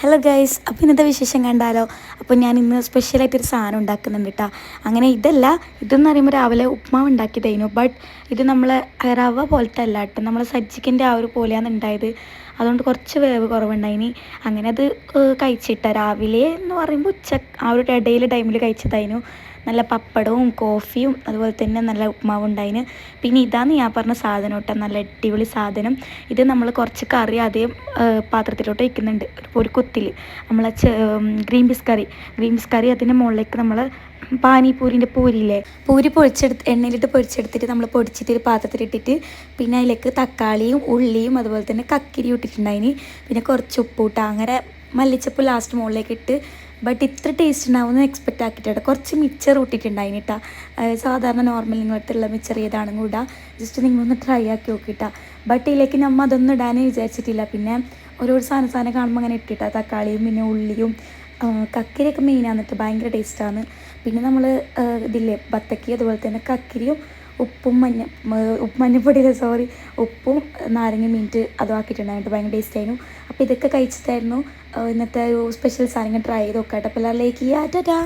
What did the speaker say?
Hello guys, അപ്പോൾ ഇന്നത്തെ വിശേഷം കണ്ടാലോ. അപ്പോൾ ഞാൻ ഇന്ന് സ്പെഷ്യലായിട്ടൊരു സാധനം ഉണ്ടാക്കുന്നുണ്ട് കേട്ടോ. അങ്ങനെ ഇതെന്ന് പറയുമ്പോൾ രാവിലെ ഉപ്മാവ് ഉണ്ടാക്കിയതായിരുന്നു. ബട്ട് ഇത് നമ്മൾ റവ പോലത്തെ അല്ല കേട്ടോ, നമ്മൾ സജ്ജിക്കിൻ്റെ ആ ഒരു പോലെയാണ് ഉണ്ടായത്. അതുകൊണ്ട് കുറച്ച് വേവ് കുറവുണ്ടായിനി. അങ്ങനെ അത് കഴിച്ചിട്ട രാവിലെ എന്ന് പറയുമ്പോൾ ആ ഒരു ഇടയിൽ ടൈമിൽ കഴിച്ചതായിരുന്നു. നല്ല പപ്പടവും കോഫിയും അതുപോലെ തന്നെ നല്ല ഉപ്മാവും ഉണ്ടായിന്. പിന്നെ ഇതാണ് ഞാൻ പറഞ്ഞ സാധനം കേട്ടോ, നല്ല അടിപൊളി സാധനം. ഇത് നമ്മൾ കുറച്ച് കറി ആദ്യം പാത്രത്തിലോട്ട് വയ്ക്കുന്നുണ്ട്, ഒരു കുത്തിൽ നമ്മൾ ഗ്രീൻ പീസ് കറി അതിൻ്റെ മുകളിലേക്ക് നമ്മൾ പാനിപൂരിൻ്റെ പൂരിയില്ലേ, പൂരി എണ്ണയിലിട്ട് പൊരിച്ചെടുത്തിട്ട് നമ്മൾ പൊടിച്ചിട്ട് ഒരു പാത്രത്തിലിട്ടിട്ട് പിന്നെ അതിലേക്ക് തക്കാളിയും ഉള്ളിയും അതുപോലെ തന്നെ കക്കിരി ഇട്ടിട്ടുണ്ടായിന്. പിന്നെ കുറച്ച് ഉപ്പൂട്ട, അങ്ങനെ മല്ലിച്ചപ്പ് ലാസ്റ്റ് മുകളിലേക്ക് ഇട്ട്. ബട്ട് ഇത്ര ടേസ്റ്റ് ഉണ്ടാവുമെന്ന് എക്സ്പെക്റ്റ് ആക്കിയിട്ടാണ്. കുറച്ച് മിച്ചർ ഇട്ടിട്ടുണ്ടായിന് കേട്ടോ. സാധാരണ നോർമൽ നിങ്ങളടുത്തുള്ള മിച്ചർ ഏതാണെന്ന് കൂടാ, ജസ്റ്റ് നിങ്ങളൊന്ന് ട്രൈ ആക്കി നോക്കിയിട്ടാ. ബട്ട് ഇതിലേക്ക് നമ്മൾ അതൊന്നും ഇടാനേ വിചാരിച്ചിട്ടില്ല. പിന്നെ ഓരോ സാധനം കാണുമ്പോൾ അങ്ങനെ ഇട്ടിട്ടാ, തക്കാളിയും പിന്നെ ഉള്ളിയും കക്കിരിയൊക്കെ മെയിനാണ് കേട്ടോ, ഭയങ്കര ടേസ്റ്റാണ്. പിന്നെ നമ്മൾ ഇതില്ലേ ബത്തക്കി, അതുപോലെ തന്നെ കക്കിരിയും മഞ്ഞപ്പൊടിയില്ല ഉപ്പും നാരങ്ങ മീനിട്ട് അതും ആക്കിയിട്ടുണ്ടായിട്ട് ഭയങ്കര ടേസ്റ്റായിരുന്നു. അപ്പോൾ ഇതൊക്കെ കഴിച്ചിട്ടായിരുന്നു ഇന്നത്തെ ഒരു സ്പെഷ്യൽ സാധനങ്ങൾ ട്രൈ ചെയ്ത് നോക്കാം കേട്ടോ. അപ്പോൾ എല്ലാവരും ലൈക്ക് ചെയ്യാം. ടാറ്റാ.